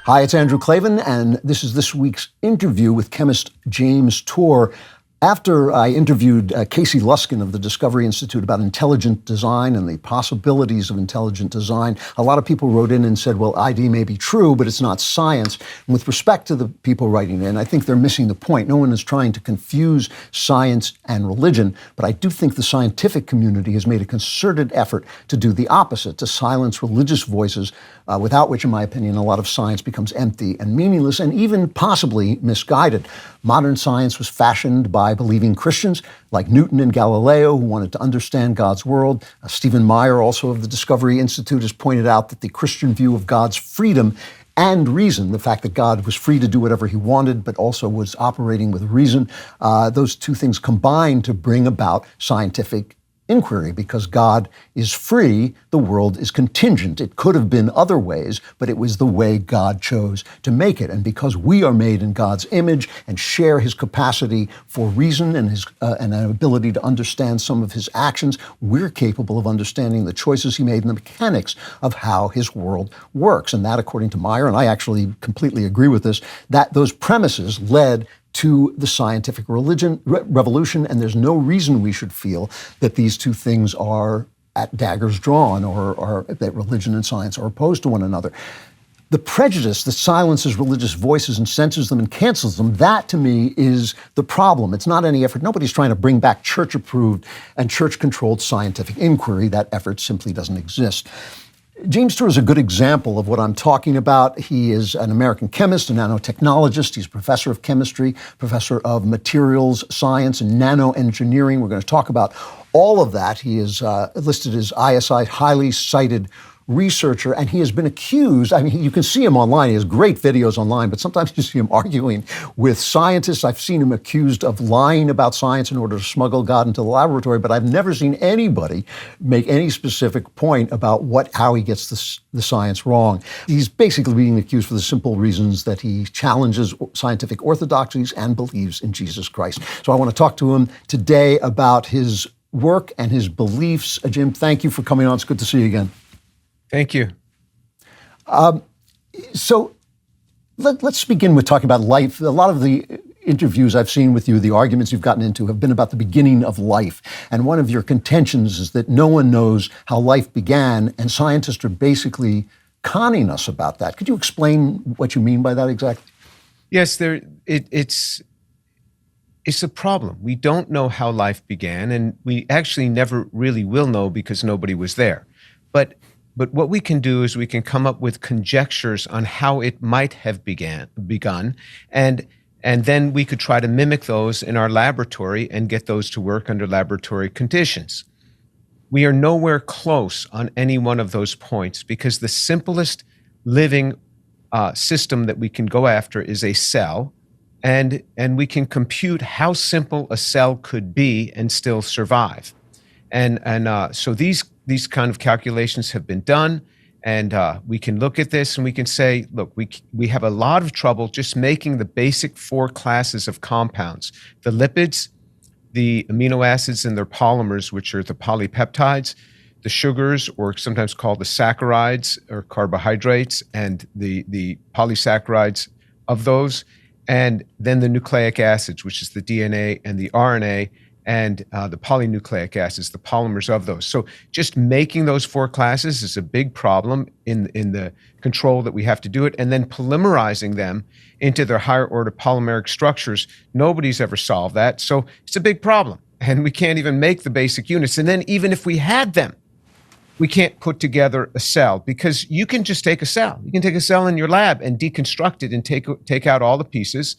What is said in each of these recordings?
Hi, it's Andrew Klavan, and this is this week's interview with chemist James Tour. After I interviewed Casey Luskin of the Discovery Institute about intelligent design and the possibilities of intelligent design, a lot of people wrote in and said, well, ID may be true, but it's not science. And with respect to the people writing in, I think they're missing the point. No one is trying to confuse science and religion, but I do think the scientific community has made a concerted effort to do the opposite, to silence religious voices, without which, in my opinion, a lot of science becomes empty and meaningless and even possibly misguided. Modern science was fashioned by believing Christians like Newton and Galileo who wanted to understand God's world. Stephen Meyer, also of the Discovery Institute, has pointed out that the Christian view of God's freedom and reason, the fact that God was free to do whatever he wanted, but also was operating with reason, those two things combine to bring about scientific inquiry. Because God is free, the world is contingent. It could have been other ways, but it was the way God chose to make it. And because we are made in God's image and share his capacity for reason and his and an ability to understand some of his actions, we're capable of understanding the choices he made and the mechanics of how his world works. And that, according to Meyer, and I actually completely agree with this, that those premises led to the scientific revolution, and there's no reason we should feel that these two things are at daggers drawn or that religion and science are opposed to one another. The prejudice that silences religious voices and censors them and cancels them, that to me is the problem. It's not any effort. Nobody's trying to bring back church-approved and church-controlled scientific inquiry. That effort simply doesn't exist. James Tour is a good example of what I'm talking about. He is an American chemist, a nanotechnologist. He's a professor of chemistry, professor of materials science and nanoengineering. We're going to talk about all of that. He is listed as ISI highly cited researcher, and he has been accused. I mean, you can see him online. He has great videos online, but sometimes you see him arguing with scientists. I've seen him accused of lying about science in order to smuggle God into the laboratory, but I've never seen anybody make any specific point about how he gets the science wrong. He's basically being accused for the simple reasons that he challenges scientific orthodoxies and believes in Jesus Christ. So I want to talk to him today about his work and his beliefs. Jim, thank you for coming on. It's good to see you again. Thank you. So let's begin with talking about life. A lot of the interviews I've seen with you, the arguments you've gotten into have been about the beginning of life. And one of your contentions is that no one knows how life began, and scientists are basically conning us about that. Could you explain what you mean by that exactly? Yes, it's a problem. We don't know how life began, and we actually never really will know because nobody was there. But what we can do is we can come up with conjectures on how it might have begun, and then we could try to mimic those in our laboratory and get those to work under laboratory conditions. We are nowhere close on any one of those points because the simplest living system that we can go after is a cell, and we can compute how simple a cell could be and still survive. So these kind of calculations have been done, and we can look at this and we can say, look, we have a lot of trouble just making the basic four classes of compounds: the lipids, the amino acids and their polymers, which are the polypeptides, the sugars, or sometimes called the saccharides or carbohydrates, and the polysaccharides of those, and then the nucleic acids, which is the DNA and the RNA, and the polynucleic acids, the polymers of those. So just making those four classes is a big problem in the control that we have to do it, and then polymerizing them into their higher order polymeric structures. Nobody's ever solved that, so it's a big problem, and we can't even make the basic units. And then even if we had them, we can't put together a cell, because you can just take a cell. You can take a cell in your lab and deconstruct it and take out all the pieces,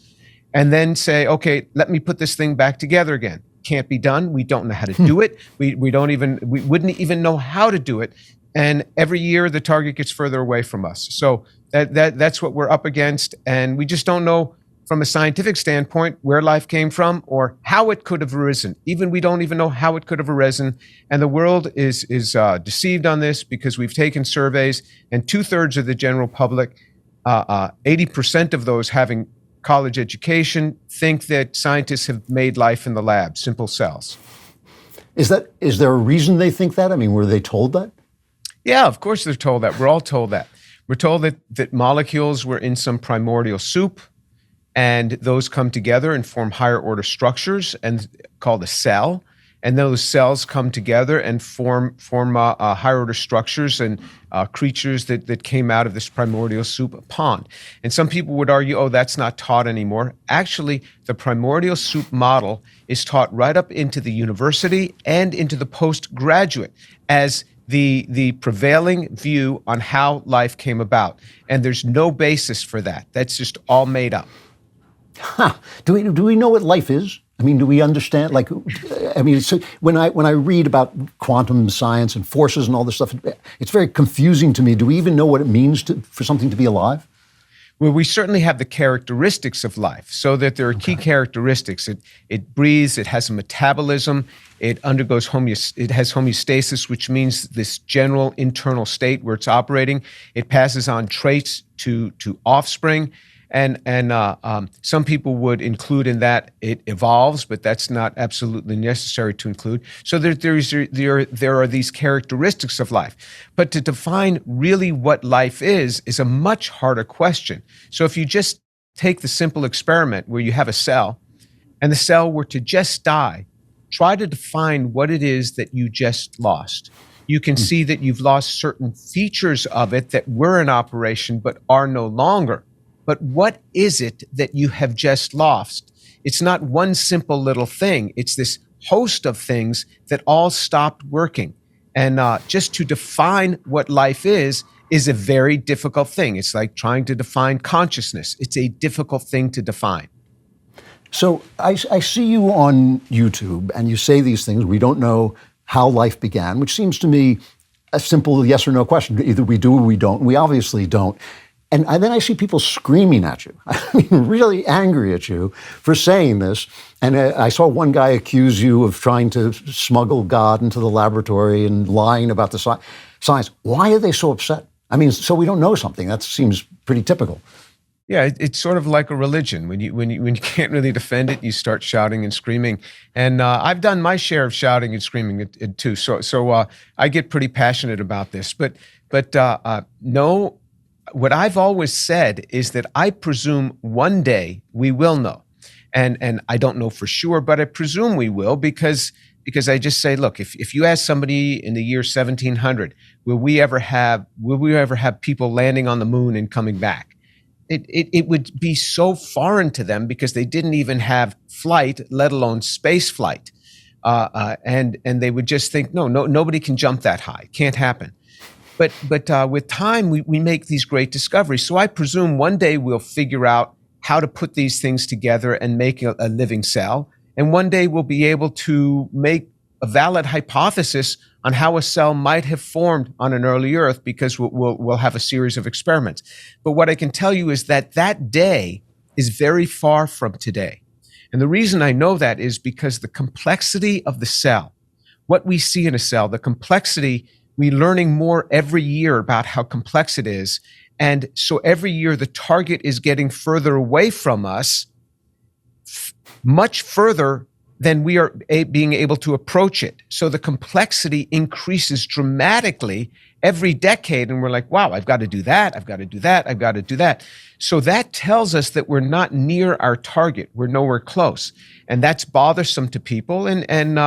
and then say, okay, let me put this thing back together again. Can't be done. We don't know how to do it. We wouldn't even know how to do it. And every year the target gets further away from us. So that's what we're up against. And we just don't know from a scientific standpoint where life came from or how it could have arisen. We don't even know how it could have arisen. And the world is deceived on this because we've taken surveys, and 2/3 of the general public, 80% of those having college education, think that scientists have made life in the lab, simple cells. Is there a reason they think that? I mean, were they told that? Yeah, of course they're told that. We're all told that. We're told that molecules were in some primordial soup, and those come together and form higher order structures and called a cell. And those cells come together and form higher order structures and creatures that came out of this primordial soup pond. And some people would argue, oh, that's not taught anymore. Actually, the primordial soup model is taught right up into the university and into the postgraduate as the prevailing view on how life came about. And there's no basis for that. That's just all made up. Huh. Do we know what life is? I mean, do we understand? Like, I mean, so when I read about quantum science and forces and all this stuff, it's very confusing to me. Do we even know what it means for something to be alive? Well, we certainly have the characteristics of life, so that there are key characteristics. It breathes. It has a metabolism. It undergoes it has homeostasis, which means this general internal state where it's operating. It passes on traits to offspring. And some people would include in that it evolves, but that's not absolutely necessary to include. So there are these characteristics of life. But to define really what life is a much harder question. So if you just take the simple experiment where you have a cell, and the cell were to just die, try to define what it is that you just lost. You can see that you've lost certain features of it that were in operation but are no longer. But what is it that you have just lost? It's not one simple little thing. It's this host of things that all stopped working. And just to define what life is a very difficult thing. It's like trying to define consciousness. It's a difficult thing to define. So I see you on YouTube, and you say these things. We don't know how life began, which seems to me a simple yes or no question. Either we do or we don't. We obviously don't. And then I see people screaming at you, I mean, really angry at you for saying this. And I saw one guy accuse you of trying to smuggle God into the laboratory and lying about the science. Why are they so upset? I mean, so we don't know something. That seems pretty typical. Yeah, it's sort of like a religion. When you can't really defend it, you start shouting and screaming. And I've done my share of shouting and screaming it too. So I get pretty passionate about this. But no. What I've always said is that I presume one day we will know. And I don't know for sure, but I presume we will because I just say, look, if you ask somebody in the year 1700, will we ever have people landing on the moon and coming back? It would be so foreign to them because they didn't even have flight, let alone space flight. And they would just think, no, nobody can jump that high. Can't happen. But with time, we make these great discoveries. So I presume one day we'll figure out how to put these things together and make a living cell. And one day we'll be able to make a valid hypothesis on how a cell might have formed on an early Earth because we'll have a series of experiments. But what I can tell you is that day is very far from today. And the reason I know that is because the complexity of the cell, what we see in a cell, the complexity, we're learning more every year about how complex it is. And so every year the target is getting further away from us, much further than we are being able to approach it. So the complexity increases dramatically every decade. And we're like, wow, I've got to do that. I've got to do that. I've got to do that. So that tells us that we're not near our target. We're nowhere close. And that's bothersome to people. And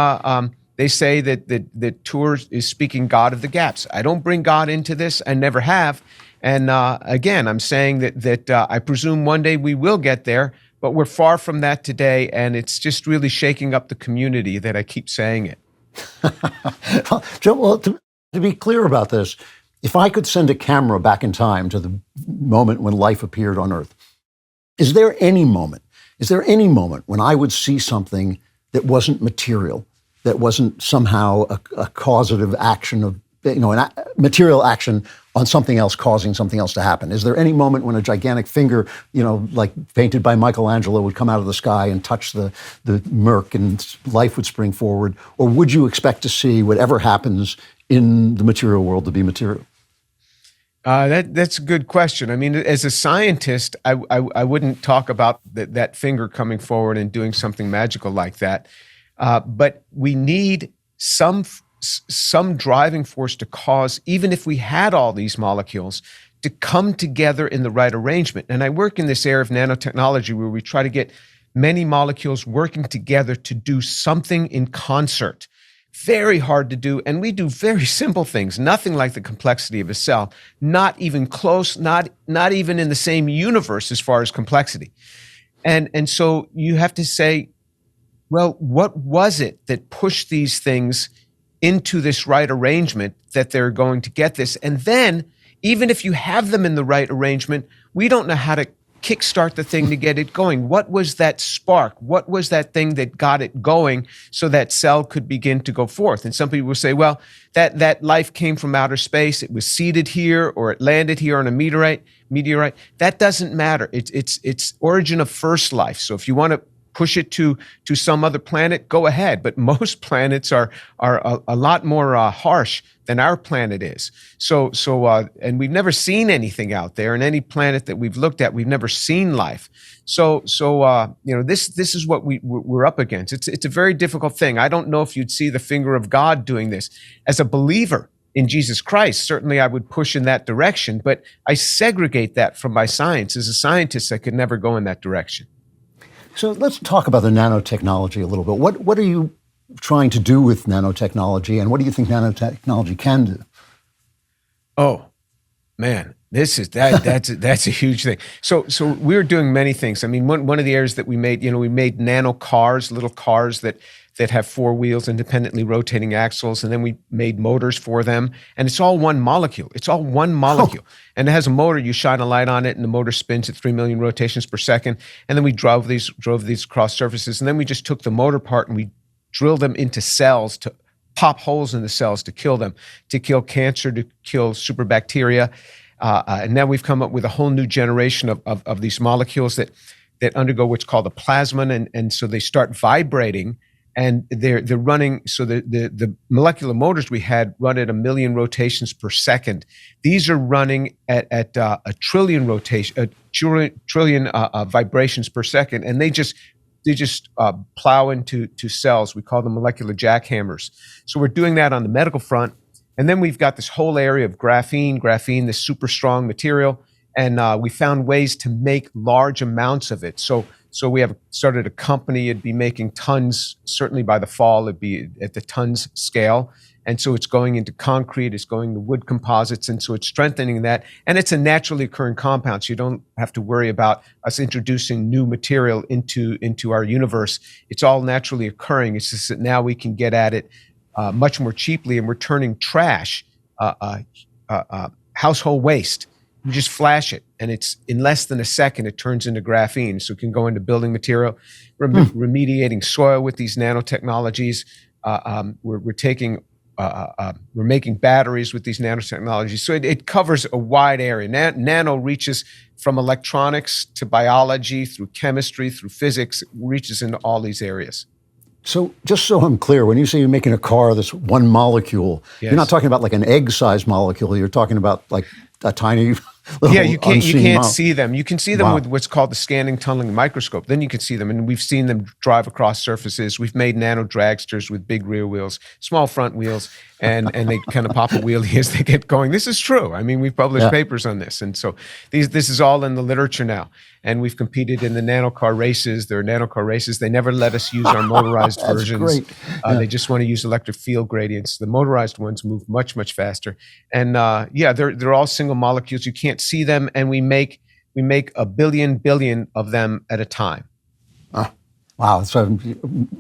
they say that Tour is speaking God of the gaps. I don't bring God into this. I never have. And again, I'm saying that I presume one day we will get there, but we're far from that today. And it's just really shaking up the community that I keep saying it. Well, to be clear about this, if I could send a camera back in time to the moment when life appeared on Earth, is there any moment when I would see something that wasn't material, that wasn't somehow a causative action of, a material action on something else causing something else to happen? Is there any moment when a gigantic finger, like painted by Michelangelo, would come out of the sky and touch the murk and life would spring forward? Or would you expect to see whatever happens in the material world to be material? That's a good question. I mean, as a scientist, I wouldn't talk about that finger coming forward and doing something magical like that. But we need some driving force to cause, even if we had all these molecules, to come together in the right arrangement. And I work in this area of nanotechnology where we try to get many molecules working together to do something in concert. Very hard to do, and we do very simple things, nothing like the complexity of a cell, not even close, not even in the same universe as far as complexity. And so you have to say, well, what was it that pushed these things into this right arrangement that they're going to get this? And then, even if you have them in the right arrangement, we don't know how to kickstart the thing to get it going. What was that spark? What was that thing that got it going so that cell could begin to go forth? And some people will say, well, that life came from outer space. It was seeded here, or it landed here on a meteorite. That doesn't matter. It's origin of first life. So if you want to push it to some other planet, go ahead. But most planets are a lot more harsh than our planet is. So and we've never seen anything out there. And any planet that we've looked at, we've never seen life. So this is what we're up against. It's a very difficult thing. I don't know if you'd see the finger of God doing this. As a believer in Jesus Christ, certainly I would push in that direction. But I segregate that from my science. As a scientist, I could never go in that direction. So let's talk about the nanotechnology a little bit. What are you trying to do with nanotechnology, and what do you think nanotechnology can do? Oh, man, that's a huge thing. So we're doing many things. I mean, one of the areas that we made nano cars, little cars that have four wheels, independently rotating axles, and then we made motors for them. And it's all one molecule. Oh. And it has a motor. You shine a light on it, and the motor spins at 3 million rotations per second. And then we drove these across surfaces. And then we just took the motor part and we drilled them into cells to pop holes in the cells to kill them, to kill cancer, to kill superbacteria. And now we've come up with a whole new generation of these molecules that undergo what's called a plasmon, and so they start vibrating. And they're running, so the molecular motors we had run at 1 million rotations per second. These are running at a trillion vibrations per second, and they just plow into cells. We call them molecular jackhammers. So we're doing that on the medical front, and then we've got this whole area of graphene, this super strong material, and we found ways to make large amounts of it. So we have started a company. It'd be making tons, certainly by the fall, it'd be at the tons scale. And so it's going into concrete, it's going to wood composites, and so it's strengthening that. And it's a naturally occurring compound, so you don't have to worry about us introducing new material into our universe. It's all naturally occurring. It's just that now we can get at it much more cheaply, and we're turning trash, household waste. You just flash it, and it's in less than a second, it turns into graphene. So it can go into building material. We're remediating soil with these nanotechnologies. We're making batteries with these nanotechnologies. So it covers a wide area. Nano reaches from electronics to biology, through chemistry, through physics, it reaches into all these areas. So just so I'm clear, when you say you're making a car that's one molecule, Yes. You're not talking about like an egg-sized molecule. You're talking about like a tiny little You can't see them. You can see them Wow. with what's called the scanning tunneling microscope. Then you can see them, and we've seen them drive across surfaces. We've made nano dragsters with big rear wheels, small front wheels, and they kind of pop a wheelie as they get going. This is true. I mean, we've published papers on this, and so this is all in the literature now. And we've competed in the nano car races. There are nano car races. They never let us use our motorized versions. Great. They just want to use electric field gradients. The motorized ones move much, much faster. And they're all single molecules. You can't see them, and we make 1 billion of them at a time. Wow. So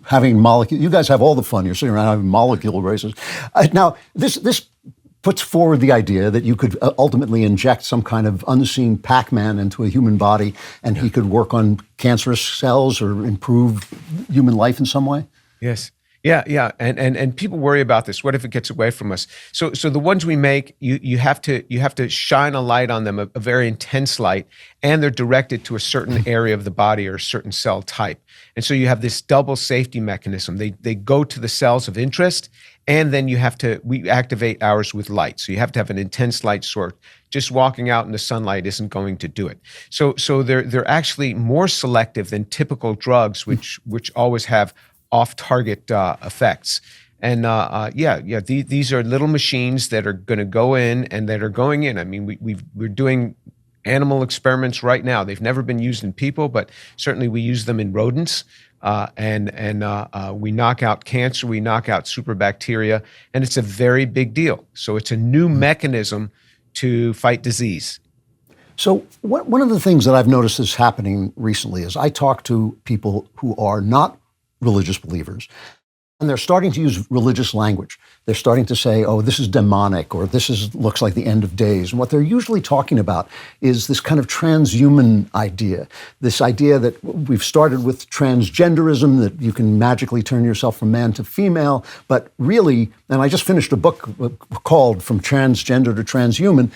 having molecule, you guys have all the fun. You're sitting around having molecule races. Now, this puts forward the idea that you could ultimately inject some kind of unseen Pac-Man into a human body, and he could work on cancerous cells or improve human life in some way. Yes. Yeah. And people worry about this. What if it gets away from us? So the ones we make, you have to shine a light on them, a very intense light, and they're directed to a certain area of the body or a certain cell type. And so you have this double safety mechanism. They go to the cells of interest, and then we activate ours with light. So you have to have an intense light source. Just walking out in the sunlight isn't going to do it. So they're actually more selective than typical drugs, which always have off-target effects. And these are little machines that are going to go in and that are going in. I mean, we're doing animal experiments right now. They've never been used in people, but certainly we use them in rodents. We knock out cancer, we knock out superbacteria, and it's a very big deal. So it's a new mechanism to fight disease. So one of the things that I've noticed is happening recently is I talk to people who are not religious believers, and they're starting to use religious language. They're starting to say, oh, this is demonic, or looks like the end of days. And what they're usually talking about is this kind of transhuman idea, this idea that we've started with transgenderism, that you can magically turn yourself from man to female. But really, and I just finished a book called From Transgender to Transhuman,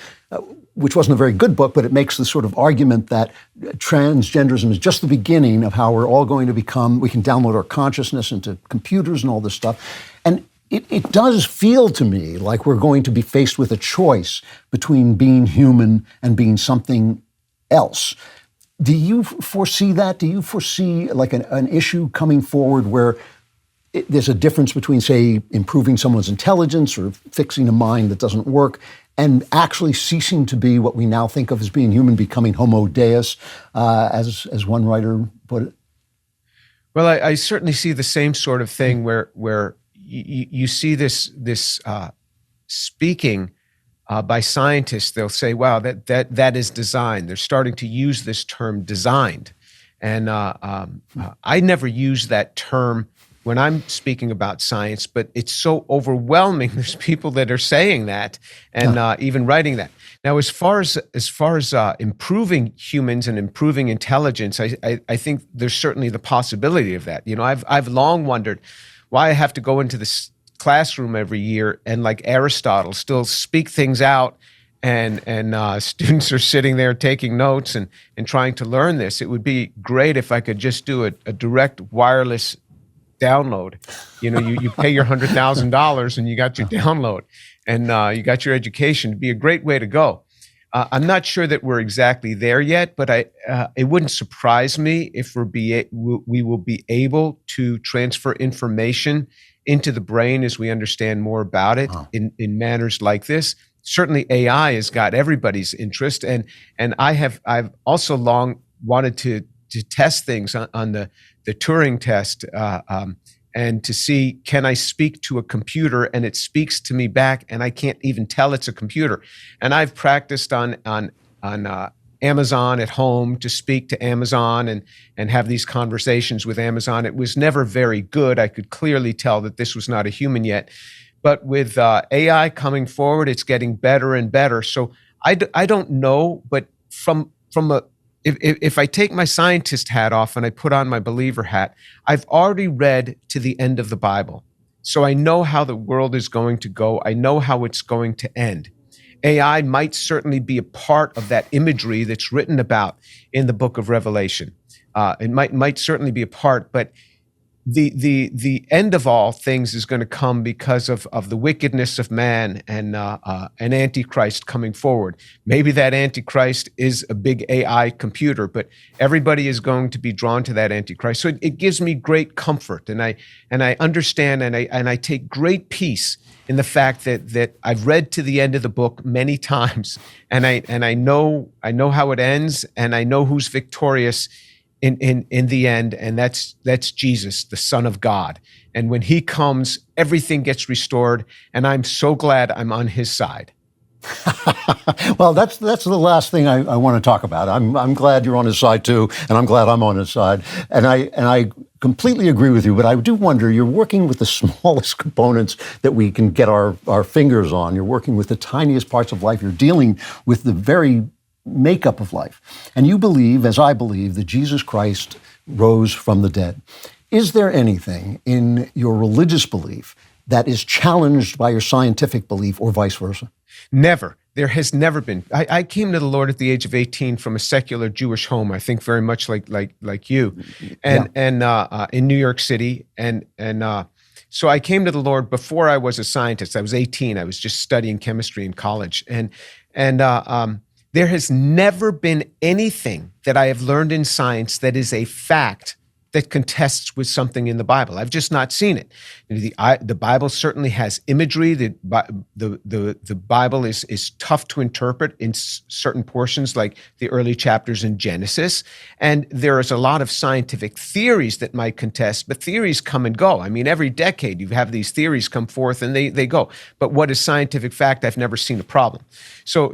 which wasn't a very good book, but it makes the sort of argument that transgenderism is just the beginning of how we're all going to become, we can download our consciousness into computers and all this stuff. And it does feel to me like we're going to be faced with a choice between being human and being something else. Do you foresee that? Do you foresee like an issue coming forward where there's a difference between, say, improving someone's intelligence or fixing a mind that doesn't work and actually ceasing to be what we now think of as being human, becoming homo deus, as one writer put it? Well, I certainly see the same sort of thing where you see this speaking by scientists. They'll say, "Wow, that is designed." They're starting to use this term "designed," and I never use that term when I'm speaking about science, but it's so overwhelming. There's people that are saying that and even writing that. Now, as far as improving humans and improving intelligence, I think there's certainly the possibility of that. You know, I've long wondered why I have to go into this classroom every year and, like Aristotle, still speak things out, and students are sitting there taking notes and trying to learn this. It would be great if I could just do a direct wireless download. You know, you pay your $100,000 and you got your download, and you got your education. It'd be a great way to go. I'm not sure that we're exactly there yet, but it wouldn't surprise me if we will be able to transfer information into the brain as we understand more about it in manners like this. Certainly AI has got everybody's interest, and I've also long wanted to test things on the Turing test, and to see, can I speak to a computer and it speaks to me back and I can't even tell it's a computer. And I've practiced on Amazon at home to speak to Amazon and have these conversations with Amazon. It was never very good. I could clearly tell that this was not a human yet. But with AI coming forward, it's getting better and better. So I don't know, but if I take my scientist hat off and I put on my believer hat, I've already read to the end of the Bible. So I know how the world is going to go. I know how it's going to end. AI might certainly be a part of that imagery that's written about in the book of Revelation. It might certainly be a part, but the end of all things is going to come because of the wickedness of man and an antichrist coming forward. Maybe that antichrist is a big AI computer, but everybody is going to be drawn to that antichrist. So it gives me great comfort, and I understand, and I take great peace in the fact that I've read to the end of the book many times, and I know how it ends, and I know who's victorious in the end, and that's Jesus, the Son of God. And when he comes, everything gets restored, and I'm so glad I'm on his side. Well, that's the last thing I want to talk about. I'm glad you're on his side too, and I'm glad I'm on his side. And I completely agree with you, but I do wonder, you're working with the smallest components that we can get our fingers on. You're working with the tiniest parts of life. You're dealing with the very makeup of life. And you believe, as I believe, that Jesus Christ rose from the dead. Is there anything in your religious belief that is challenged by your scientific belief, or vice versa? Never. There has never been. I came to the Lord at the age of 18 from a secular Jewish home, I think very much like you, and in New York City. And so I came to the Lord before I was a scientist. I was 18. I was just studying chemistry in college. And there has never been anything that I have learned in science that is a fact that contests with something in the Bible. I've just not seen it. The Bible certainly has imagery. The Bible is tough to interpret in certain portions, like the early chapters in Genesis. And there is a lot of scientific theories that might contest, but theories come and go. I mean, every decade you have these theories come forth and they go. But what is scientific fact? I've never seen a problem. So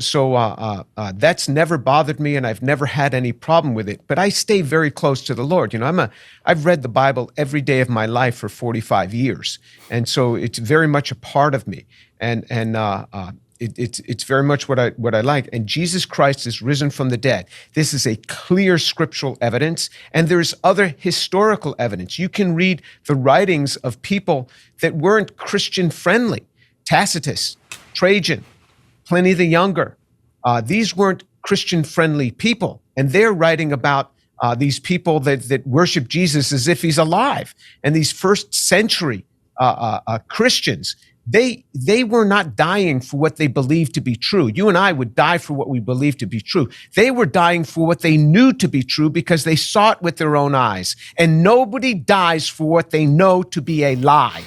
that's never bothered me, and I've never had any problem with it. But I stay very close to the Lord. I've read the Bible every day of my life for 45 years, and so it's very much a part of me. And it's very much what I like. And Jesus Christ is risen from the dead. This is a clear scriptural evidence, and there's other historical evidence. You can read the writings of people that weren't Christian friendly. Tacitus, Trajan, Pliny the Younger. These weren't Christian-friendly people, and they're writing about these people that worship Jesus as if he's alive. And these first century Christians, they were not dying for what they believed to be true. You and I would die for what we believe to be true. They were dying for what they knew to be true because they saw it with their own eyes. And nobody dies for what they know to be a lie.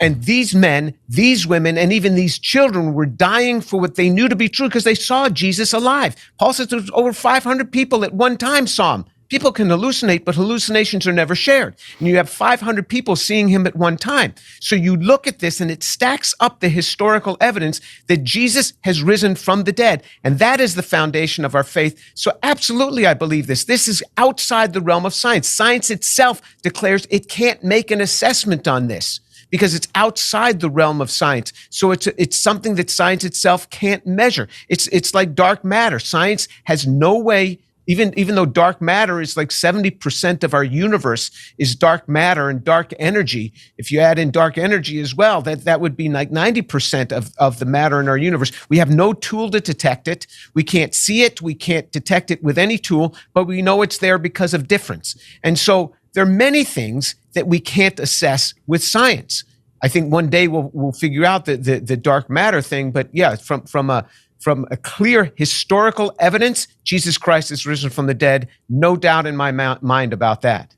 And these men, these women, and even these children were dying for what they knew to be true because they saw Jesus alive. Paul says there was over 500 people at one time saw him. People can hallucinate, but hallucinations are never shared. And you have 500 people seeing him at one time. So you look at this and it stacks up the historical evidence that Jesus has risen from the dead. And that is the foundation of our faith. So absolutely, I believe this. This is outside the realm of science. Science itself declares it can't make an assessment on this, because it's outside the realm of science. So it's something that science itself can't measure. It's like dark matter. Science has no way, even though dark matter is like 70% of our universe is dark matter and dark energy. If you add in dark energy as well, that would be like 90% of the matter in our universe. We have no tool to detect it. We can't see it. We can't detect it with any tool, but we know it's there because of difference. And so there are many things that we can't assess with science. I think one day we'll figure out the dark matter thing, but yeah, from a clear historical evidence, Jesus Christ is risen from the dead. No doubt in my mind about that.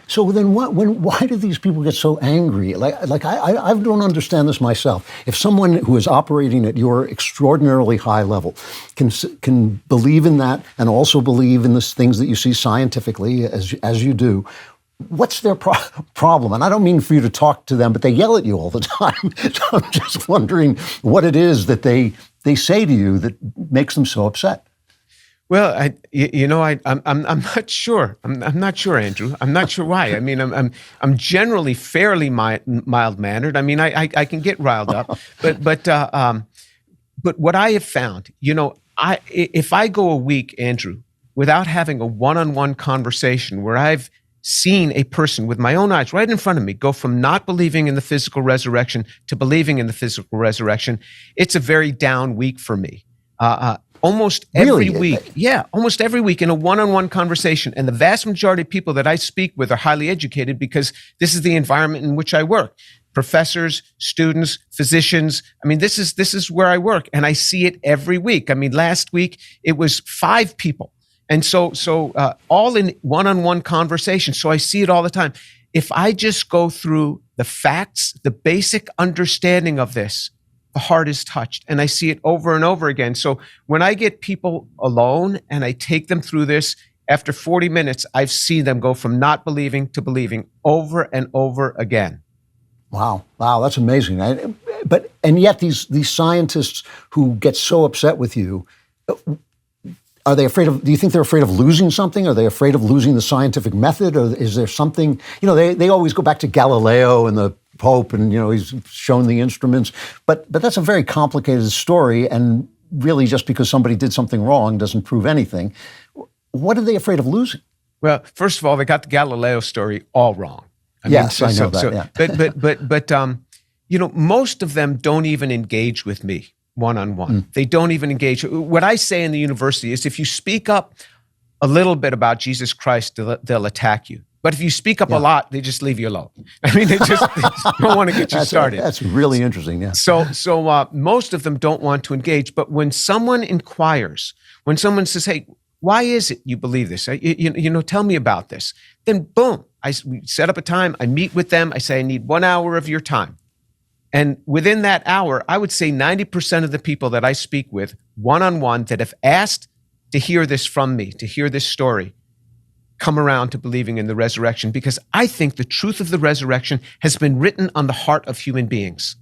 So then why do these people get so angry? I don't understand this myself. If someone who is operating at your extraordinarily high level can believe in that and also believe in the things that you see scientifically as you do, what's their problem? And I don't mean for you to talk to them, but they yell at you all the time. So I'm just wondering what it is that they say to you that makes them so upset. Well, I'm not sure. I'm not sure, Andrew. I'm not sure why. I mean, I'm generally fairly mild-mannered. I mean, I can get riled up, but what I have found, if I go a week, Andrew, without having a one-on-one conversation where I've seen a person with my own eyes right in front of me go from not believing in the physical resurrection to believing in the physical resurrection, it's a very down week for me. Almost every week. Yeah, almost every week in a one-on-one conversation. And the vast majority of people that I speak with are highly educated because this is the environment in which I work. Professors, students, physicians. I mean, this is where I work, and I see it every week. I mean, last week it was 5 people. And so all in one-on-one conversation. So I see it all the time. If I just go through the facts, the basic understanding of this, the heart is touched. And I see it over and over again. So when I get people alone and I take them through this, after 40 minutes, I've seen them go from not believing to believing over and over again. Wow, that's amazing. And yet these scientists who get so upset with you, are they afraid of? Do you think they're afraid of losing something? Are they afraid of losing the scientific method? Or is there something? They always go back to Galileo and the Pope, and he's shown the instruments. But that's a very complicated story, and really, just because somebody did something wrong doesn't prove anything. What are they afraid of losing? Well, first of all, they got the Galileo story all wrong. I know that. Yeah. But most of them don't even engage with me one-on-one. They don't even engage. What I say in the university is if you speak up a little bit about Jesus Christ, they'll attack you. But if you speak up a lot, they just leave you alone. I mean, they just don't want to get you started. That's really interesting, yeah. So most of them don't want to engage. But when someone inquires, when someone says, hey, why is it you believe this? Tell me about this. Then boom, we set up a time. I meet with them. I say, I need 1 hour of your time. And within that hour, I would say 90% of the people that I speak with one-on-one that have asked to hear this from me, to hear this story, come around to believing in the resurrection, because I think the truth of the resurrection has been written on the heart of human beings.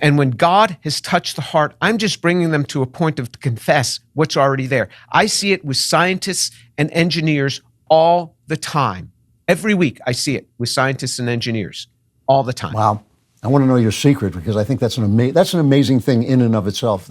And when God has touched the heart, I'm just bringing them to a point of to confess what's already there. I see it with scientists and engineers all the time. Every week I see it with scientists and engineers all the time. Wow. I want to know your secret, because I think that's an amazing thing in and of itself.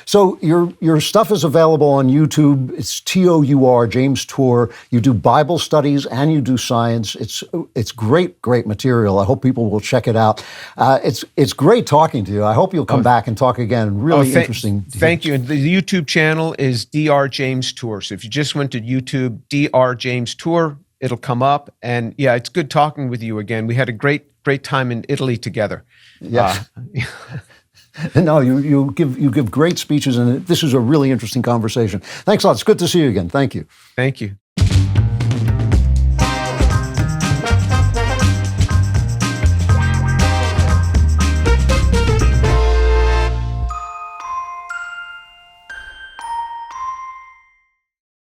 So your stuff is available on YouTube. It's TOUR, James Tour. You do Bible studies and you do science. It's great material. I hope people will check it out. It's great talking to you. I hope you'll come back and talk again. Really interesting. Thank you. And the YouTube channel is Dr. James Tour. So if you just went to YouTube, Dr. James Tour, it'll come up. And yeah, it's good talking with you again. We had a great time in Italy together. Yeah. No, you give great speeches, and this is a really interesting conversation. Thanks a lot. It's good to see you again. Thank you. Thank you.